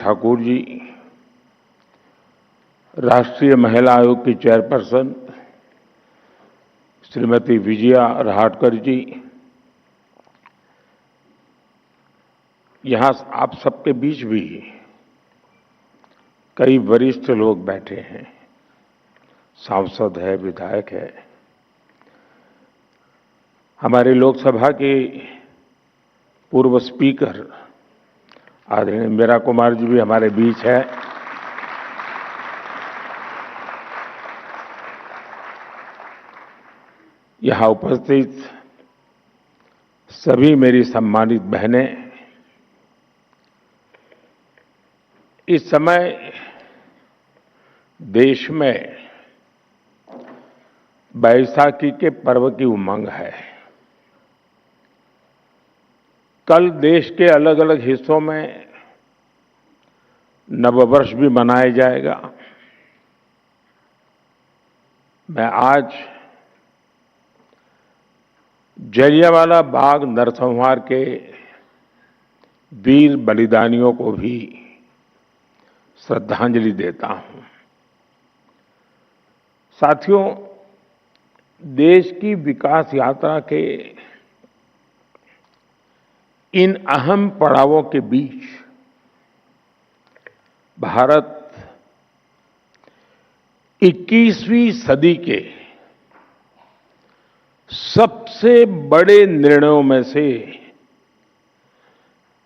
ठाकुर जी, राष्ट्रीय महिला आयोग की चेयरपर्सन श्रीमती विजया रहाटकर जी, यहां आप सबके बीच भी कई वरिष्ठ लोग बैठे हैं, सांसद है, विधायक है। हमारे लोकसभा के पूर्व स्पीकर आदरणीय मीरा कुमार जी भी हमारे बीच है। यहां उपस्थित सभी मेरी सम्मानित बहनें, इस समय देश में बैसाखी के पर्व की उमंग है। कल देश के अलग अलग हिस्सों में नववर्ष भी मनाया जाएगा। मैं आज जलियांवाला बाग नरसंहार के वीर बलिदानियों को भी श्रद्धांजलि देता हूं। साथियों, देश की विकास यात्रा के इन अहम पड़ावों के बीच भारत 21वीं सदी के सबसे बड़े निर्णयों में से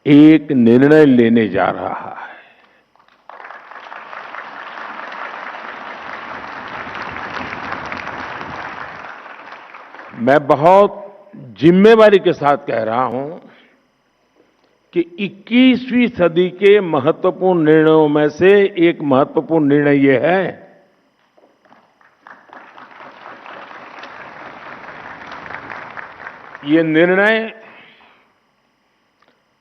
एक निर्णय लेने जा रहा है। मैं बहुत जिम्मेवारी के साथ कह रहा हूं कि 21वीं सदी के महत्वपूर्ण निर्णयों में से एक महत्वपूर्ण निर्णय यह है ये निर्णय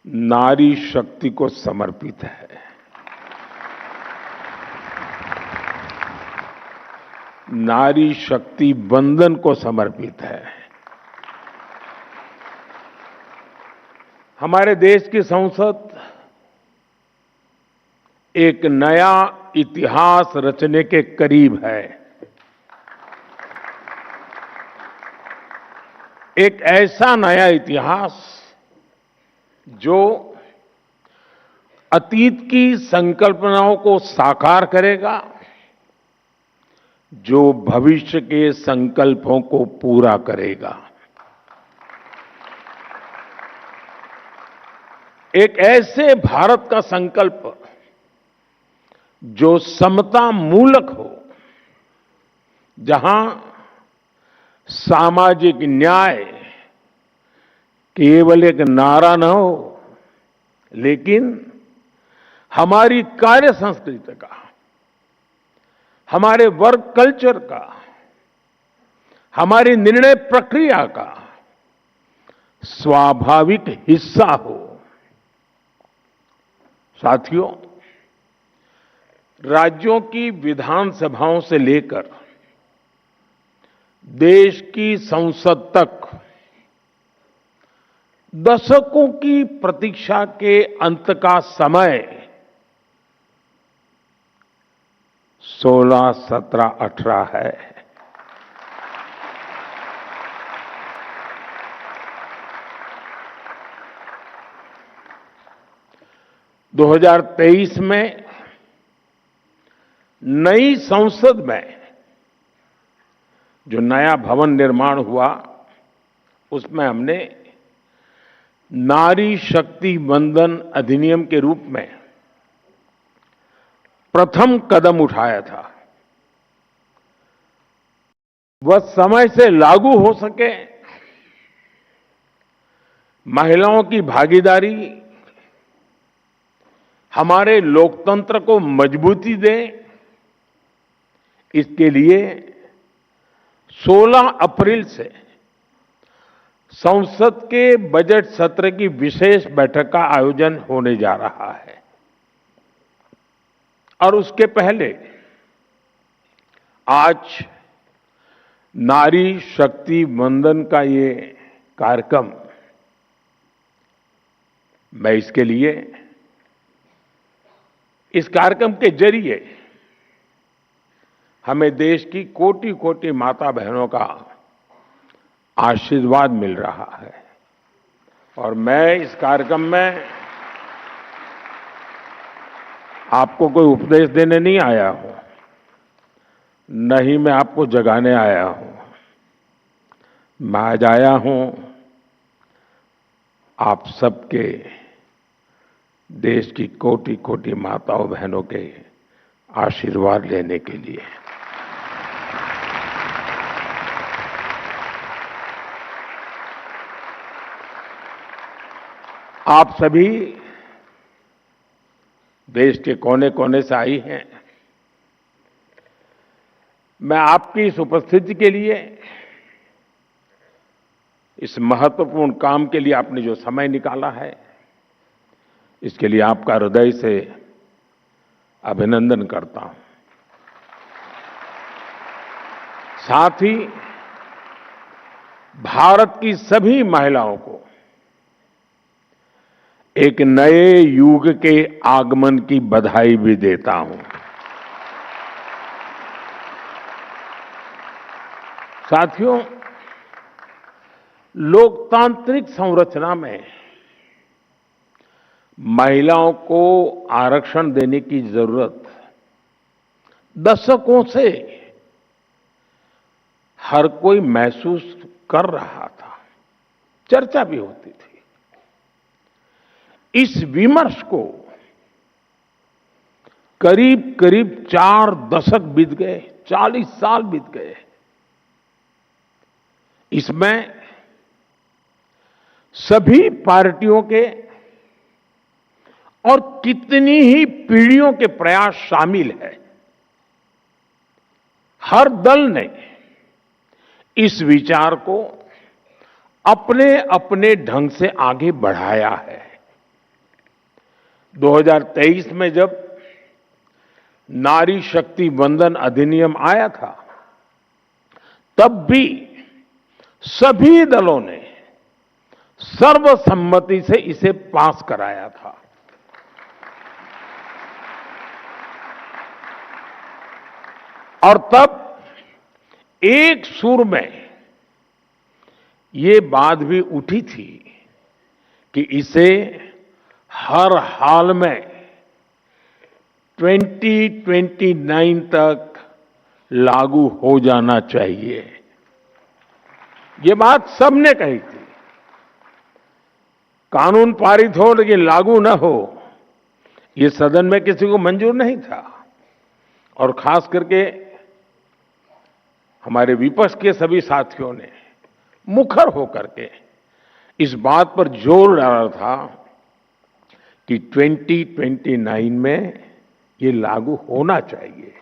नारी शक्ति को समर्पित है। नारी शक्ति वंदन को समर्पित है। हमारे देश की संसद एक नया इतिहास रचने के करीब है। एक ऐसा नया इतिहास जो अतीत की संकल्पनाओं को साकार करेगा, जो भविष्य के संकल्पों को पूरा करेगा। एक ऐसे भारत का संकल्प जो समता मूलक हो, जहां सामाजिक न्याय केवल एक नारा न हो, लेकिन हमारी कार्य संस्कृति का, हमारे वर्क कल्चर का, हमारी निर्णय प्रक्रिया का स्वाभाविक हिस्सा हो। साथियों, राज्यों की विधानसभाओं से लेकर देश की संसद तक दशकों की प्रतीक्षा के अंत का समय 16, 17, 18 है। दो 2023 में नई संसद में जो नया भवन निर्माण हुआ, उसमें हमने नारी शक्ति वंदन अधिनियम के रूप में प्रथम कदम उठाया था। वह समय से लागू हो सके, महिलाओं की भागीदारी हमारे लोकतंत्र को मजबूती दे, इसके लिए 16 अप्रैल से संसद के बजट सत्र की विशेष बैठक का आयोजन होने जा रहा है। और उसके पहले आज नारी शक्ति वंदन का ये कार्यक्रम, मैं इसके लिए इस कार्यक्रम के जरिए हमें देश की कोटि कोटि माता बहनों का आशीर्वाद मिल रहा है और मैं इस कार्यक्रम में आपको कोई उपदेश देने नहीं आया हूं, न ही मैं आपको जगाने आया हूं। मैं आज आया हूं आप सबके, देश की कोटि कोटि माताओं बहनों के आशीर्वाद लेने के लिए। आप सभी देश के कोने कोने से आई हैं। मैं आपकी इस उपस्थिति के लिए, इस महत्वपूर्ण काम के लिए आपने जो समय निकाला है, इसके लिए आपका हृदय से अभिनंदन करता हूं। साथ ही भारत की सभी महिलाओं को एक नए युग के आगमन की बधाई भी देता हूं। साथियों, लोकतांत्रिक संरचना में महिलाओं को आरक्षण देने की जरूरत दशकों से हर कोई महसूस कर रहा था, चर्चा भी होती थी। इस विमर्श को करीब करीब 4 दशक बीत गए, 40 साल बीत गए। इसमें सभी पार्टियों के और कितनी ही पीढ़ियों के प्रयास शामिल है। हर दल ने इस विचार को अपने अपने ढंग से आगे बढ़ाया है। 2023 में जब नारी शक्ति वंदन अधिनियम आया था, तब भी सभी दलों ने सर्वसम्मति से इसे पास कराया था। और तब एक सुर में ये बात भी उठी थी कि इसे हर हाल में 2029 तक लागू हो जाना चाहिए। ये बात सबने कही थी। कानून पारित हो लेकिन लागू न हो, ये सदन में किसी को मंजूर नहीं था। और खास करके हमारे विपक्ष के सभी साथियों ने मुखर होकर के इस बात पर जोर डाला था कि 2029 में ये लागू होना चाहिए।